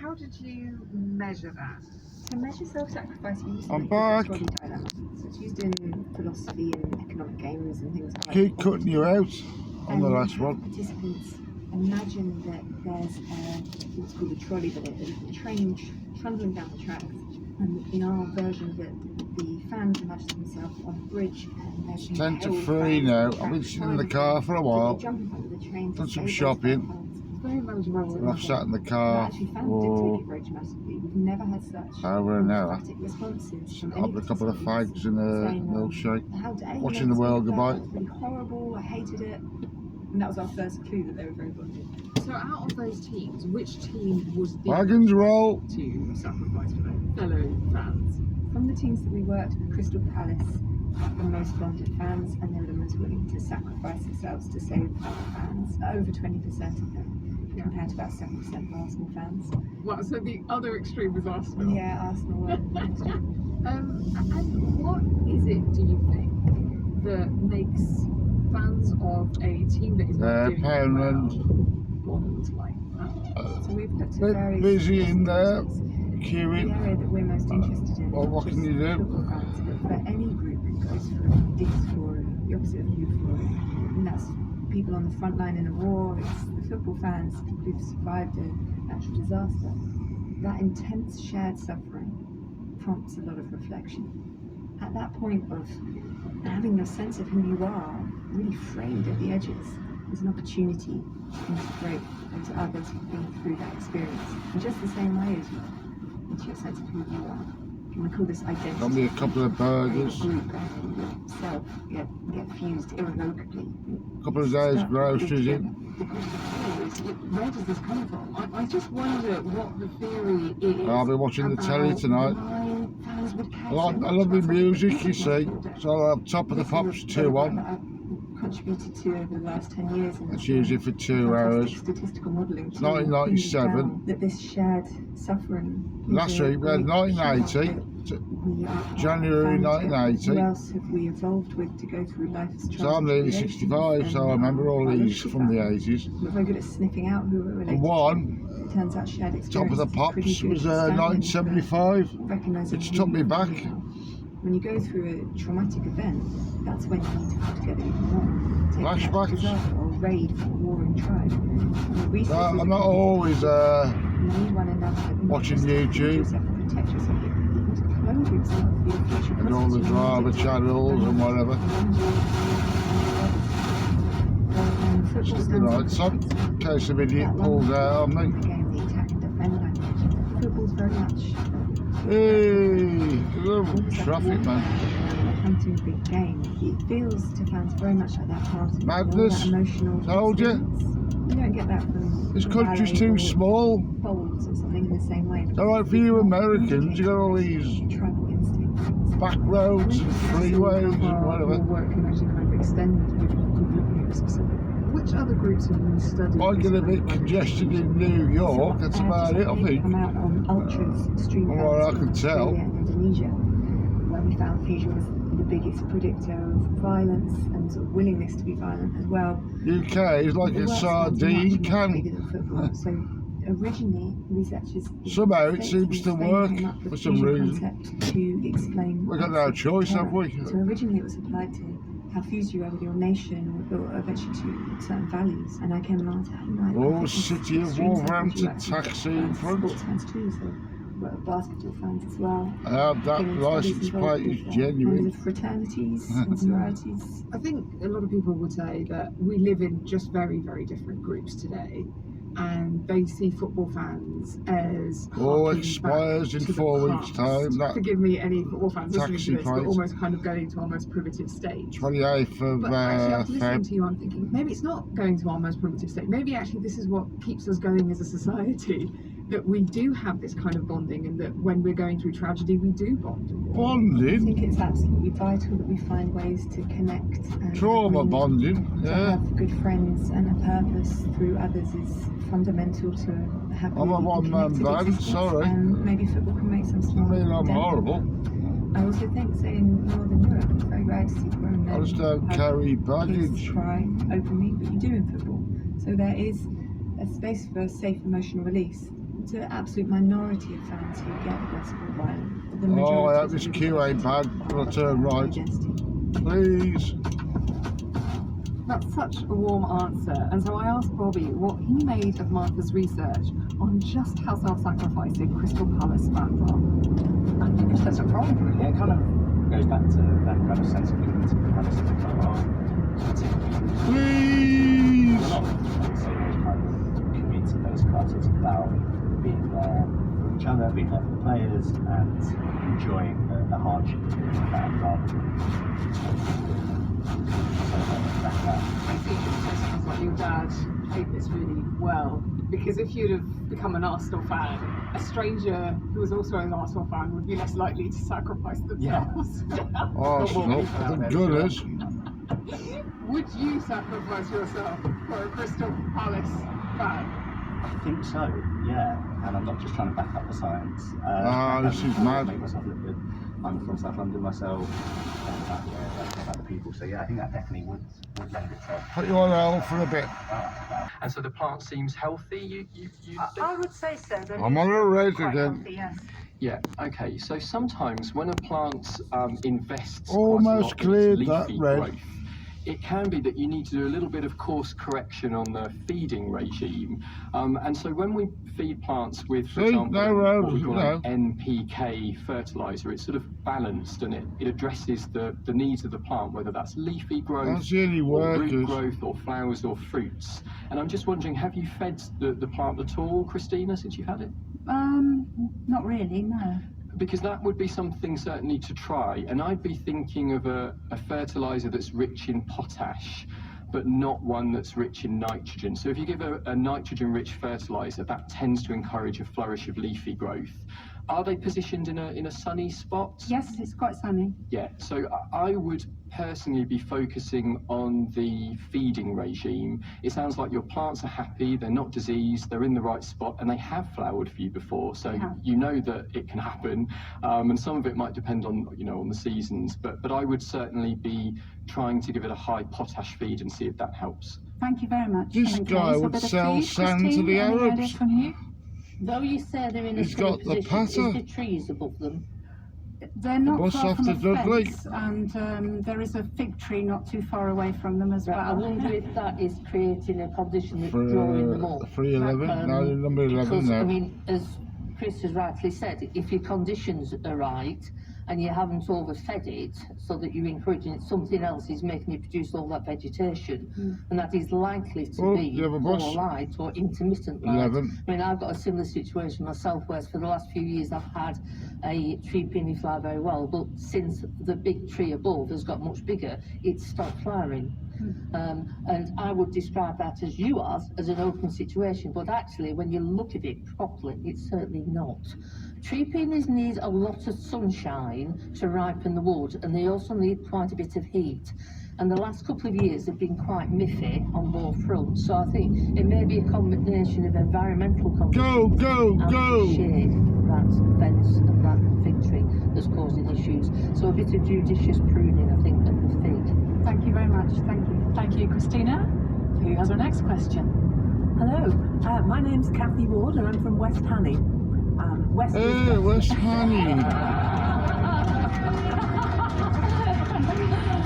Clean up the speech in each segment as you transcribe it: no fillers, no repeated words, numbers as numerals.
how did you measure that? To measure self-sacrifice, we use I'm something called back. the trolley dilemma. So it's used in philosophy and economic games and things like that. Keep cutting you out on the last one. Participants imagine that there's what's called a trolley, but a train trundling down the tracks. And in our version of it, the fans imagine themselves on a bridge and they're being 10 to held 3 by now. the I've been track sitting in the behind car them. for a So while. they jump in front of the train to Done some save those shopping. backgrounds. Very melodramatic. And I've sat in the car Actually, fans did take for it very dramatically. We've never had such over an hour. emphatic responses from Having any a couple of participants fags and a saying, milkshake. how dare you Watching make the us world think go by. that? It was really horrible. I hated it. And that was our first clue that they were very bonded. So out of those teams, which team was the Wagons roll. to sacrifice for their fellow fans? From the teams that we worked with, Crystal Palace had the most bonded fans, and they were the most willing to sacrifice themselves to save other fans. Over 20% of them, compared to about 7% of Arsenal fans. Well, so the other extreme was Arsenal. Yeah, Arsenal were the extreme. And what is it, do you think, that makes fans of a team that is not doing well bond like that? So we've looked at Bit various busy in there, possibilities. queuing. The area that we're most interested in. Well, what is can you do? football fans, but for any group who goes through dysphoria, the opposite of euphoria, and that's people on the front line in a war, it's the football fans, people who've survived a natural disaster. That intense shared suffering prompts a lot of reflection. At that point of having your sense of who you are really frayed at the edges, there's an opportunity to integrate those others who've been through that experience in just the same way as you into your sense of who you are. If you want to call this identity. Got me a couple of burgers. Group and yourself get fused irrevocably. A couple of days groceries in. Where does this come from? I just wonder what the theory is. I'll be watching the telly tonight. Why fans would care I love the music, you see. So I'll have Top of the Pops 2-1. Contributed to over the last 10 years. And That's usually for 2 hours. Statistical modelling. 1997. That this shared suffering. Last week we had 1980. January 1980. Who else have we evolved with to go through life's So I'm nearly 65, so I remember all these from the 80s. We're very good at sniffing out who we're related And one, to. It turns out shared experience. Top of the Pops, was 1975. It's took me back. When you go through a traumatic event, that's when you need to come together even more. Take Flashbacks. a disaster or raid for a warring tribe. I'm not always watching YouTube and all the drama channels and whatever. Just the right son, in case an idiot pulls out on me. Football's very much Hey, traffic man. hunting big game. It feels to fans very much like that part of Madness. that emotional Told you. experience. You don't get that from This country's too small. Folds or something in the same way. Alright, for you Americans, you got all these tribal instinct. back roads and freeways and whatever. Work can actually kind of extend with looking at specific. Which other groups have you studied? I get a bit congested in New York, that's about it, I think. Come out on ultras, extreme From what I events in can tell. Australia and Indonesia, where we found fusion was the biggest predictor of violence and sort of willingness to be violent as well. UK is like The a work sardine sounds much more can. bigger than football. So originally, researchers Somehow it seems to work for some reason. To explain We've got no choice, have we? So originally it was applied to how fused you are with your nation or eventually to certain values. And I came along to Oh, City of Wolverhampton taxi in front. Sports fans too, so we're basketball fans as well. That license plate is genuine. Members of fraternities and sororities. I think a lot of people would say that we live in just very, very different groups today, and they see football fans as expires in 4 weeks' time. That forgive me, any football fans listening taxi to this, but plate. almost kind of going to our most primitive state. 28th of But actually, after listening Feb. to you, I'm thinking maybe it's not going to our most primitive state. Maybe actually this is what keeps us going as a society. That we do have this kind of bonding, and that when we're going through tragedy, we do bond. I Bonding, think it's absolutely vital that we find ways to connect. And trauma bonding, To yeah. have good friends and a purpose through others is fundamental to a happy I'm a one-man connected band, existence, sorry. And maybe football can make some I small mean, I'm dent. horrible. I also think, say, in Northern Europe, it's very rare to see grown men I just don't have carry kids baggage. cry openly, but you do in football. So there is a space for safe emotional release. It's an absolute minority of fans who get aggressive or violent. The Oh, majority that is this really queue ain't bad. I'll turn right. identity. Please. That's such a warm answer. And so I asked Bobby what he made of Martha's research on just how self-sacrificing Crystal Palace fans are. I think it's less a pride, really. It kind of goes back to that kind of sense of community we have as a Please. a lot of those kind of community-based clubs. It's about being there for each other, being there for the players, and enjoying the hardship of that rather than I think it just sounds like your dad played this really well, because if you'd have become an Arsenal fan, a stranger who was also an Arsenal fan would be less likely to sacrifice themselves. Arsenal, the Gunners. Would you sacrifice yourself for a Crystal Palace fan? I think so, yeah. And I'm not just trying to back up the science. This is mad. Make myself look good. I'm from South London myself. About the people. So yeah, I think that definitely would lend itself. Put you on hold for a bit. And so the plant seems healthy. You think? I would say so. I'm on a race again. Yes. Yeah. Okay. So sometimes when a plant invests Almost quite a lot in its cleared that leafy red. growth, it can be that you need to do a little bit of course correction on the feeding regime. And so when we feed plants with, for See, example, no what we roads, call no. an NPK fertilizer, it's sort of balanced and it addresses the needs of the plant, whether that's leafy growth, That's the only or root workers. growth, or flowers or fruits. And I'm just wondering, have you fed the plant at all, Christina, since you've had it? Not really, no. Because that would be something certainly to try. And I'd be thinking of a fertilizer that's rich in potash, but not one that's rich in nitrogen. So if you give a nitrogen-rich fertilizer, that tends to encourage a flourish of leafy growth. Are they positioned in a sunny spot? Yes, it's quite sunny. Yeah, so I would personally be focusing on the feeding regime. It sounds like your plants are happy, they're not diseased, they're in the right spot, and they have flowered for you before, so you know that it can happen. And some of it might depend on, on the seasons, but I would certainly be trying to give it a high potash feed and see if that helps. Thank you very much. This guy would sell sand to the Arabs. Though you say they're in a He's got the position, is patter. there trees above them? They're not Bus far off from to a Dudley. fence, and there is a fig tree not too far away from them as Right, I well. wonder if that is creating a condition that's drawing them up. 311, no, number 11 because, there. I mean, as Chris has rightly said, if your conditions are right and you haven't overfed it so that you're encouraging it, something else is making it produce all that vegetation, and that is likely to Oh, be you have a more bus? light or intermittent light. 11. I mean, I've got a similar situation myself, where for the last few years I've had a tree peony flower very well, but since the big tree above has got much bigger, it's stopped flowering. And I would describe that as as an open situation, but actually when you look at it properly, it's certainly not. Tree peonies need a lot of sunshine to ripen the wood, and they also need quite a bit of heat. And the last couple of years have been quite miffy on both fronts, so I think it may be a combination of environmental conditions and shade, that fence and that fig tree that's causing issues. So a bit of judicious pruning, I think, of the fig. Thank you very much. Thank you. Thank you, Christina. Who has our next question? Hello, my name's Kathy Ward and I'm from West Hanny. West West Hanny.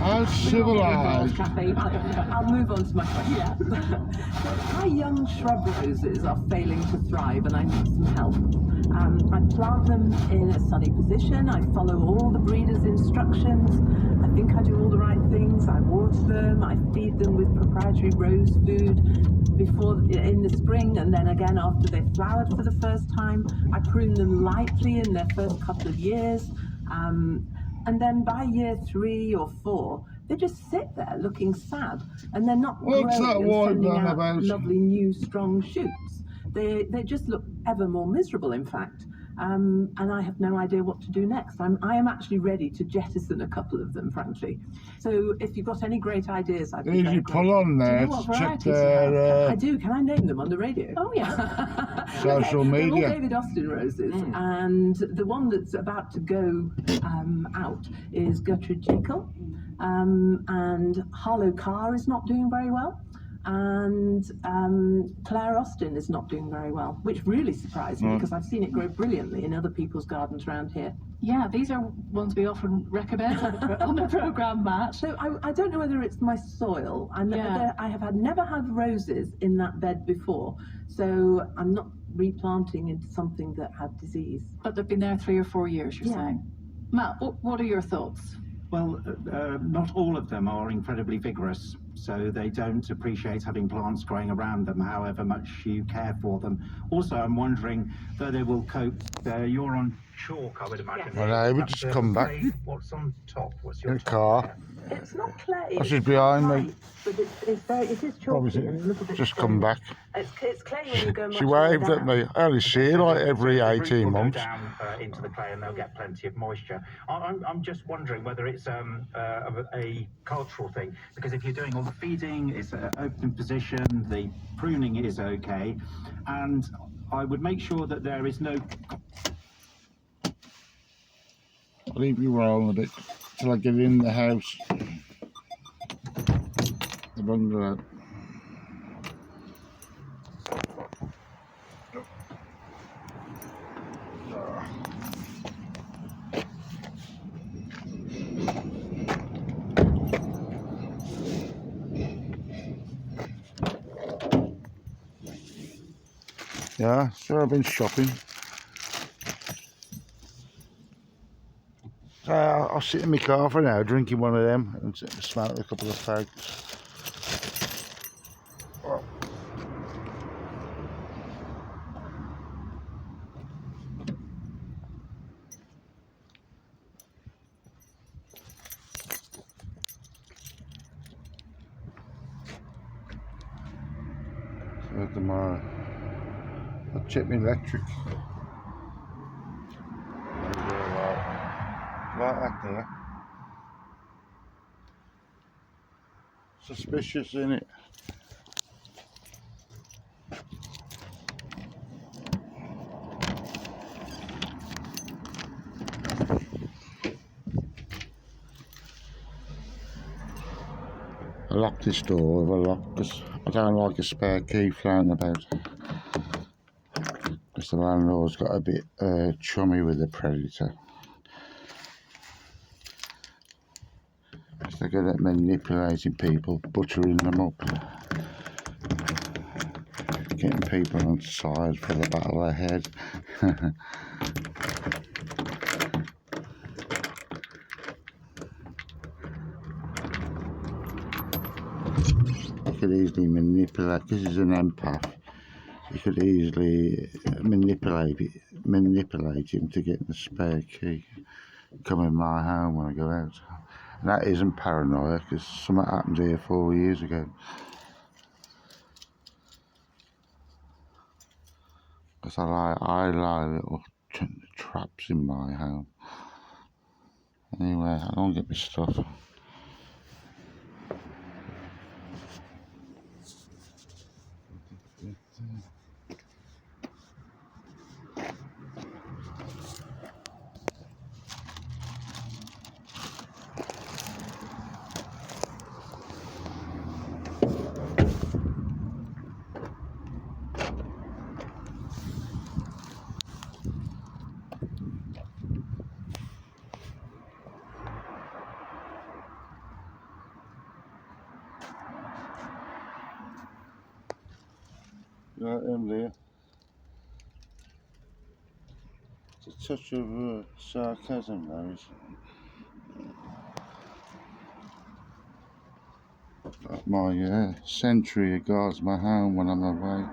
How civilised. I'll move on to my question. My young shrub roses are failing to thrive and I need some help. I plant them in a sunny position, I follow all the breeder's instructions, I think I do all the right things, I water them, I feed them with proprietary rose food in the spring, and then again after they've flowered for the first time. I prune them lightly in their first couple of years, and then by year 3 or 4, they just sit there looking sad, and they're not What's growing that and white sending one out about? lovely new strong shoots. They just look ever more miserable, in fact. And I have no idea what to do next. I am actually ready to jettison a couple of them, frankly. So if you've got any great ideas, I'd be Did very you pull grateful. on there what to check varieties you their I do. Can I name them on the radio? Oh, yeah. social They're all media? David Austin roses, and the one that's about to go out is Gertrude Jekyll, and Harlow Carr is not doing very well. and Claire Austin is not doing very well, which really surprised me because I've seen it grow brilliantly in other people's gardens around here. Yeah, these are ones we often recommend on the programme, Matt. So I don't know whether it's my soil. I have never had roses in that bed before, so I'm not replanting into something that had disease. But they've been there 3 or 4 years, you're saying. Matt, what are your thoughts? Well, not all of them are incredibly vigorous, so they don't appreciate having plants growing around them, however much you care for them. Also, I'm wondering though they will cope. You're on chalk, I would imagine. Well, I would just come back. What's on top? What's your In a top car. layer? It's not clay. That's just behind me. But it is chalky. Probably and a little bit just stony. come back. It's clay when you go much She lower waved at down. me. I only see her like every The roots 18 will go months. down into the clay and they'll get plenty of moisture. I'm just wondering whether it's a cultural thing, because if you're doing all the feeding, it's an open position, the pruning is okay, and I would make sure that there is no... I'll leave you rolling a bit till I get in the house. The bungalow. Yeah, so I've been shopping. So I'll sit in my car for an hour drinking one of them and smoke a couple of fags. Oh. So tomorrow I'll check my electric. Like that there. Suspicious, isn't it? I locked this door with a lock because I don't like a spare key floating about. Because the landlord's got a bit chummy with the predator. They're good at manipulating people, butchering them up, getting people on side for the battle ahead. You could easily manipulate, because he's an empath, you could easily manipulate him to get the spare key. Come in my home when I go out. And that isn't paranoia, because something happened here 4 years ago. Because I lie little traps in my home. Anyway, I don't get my stuff. Right in there. It's a touch of sarcasm there, isn't it? My sentry guards my home when I'm away.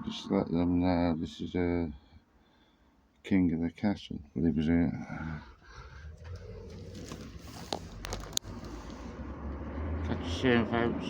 Just let them know this is king of the castle, but he was here. Catch you soon, folks.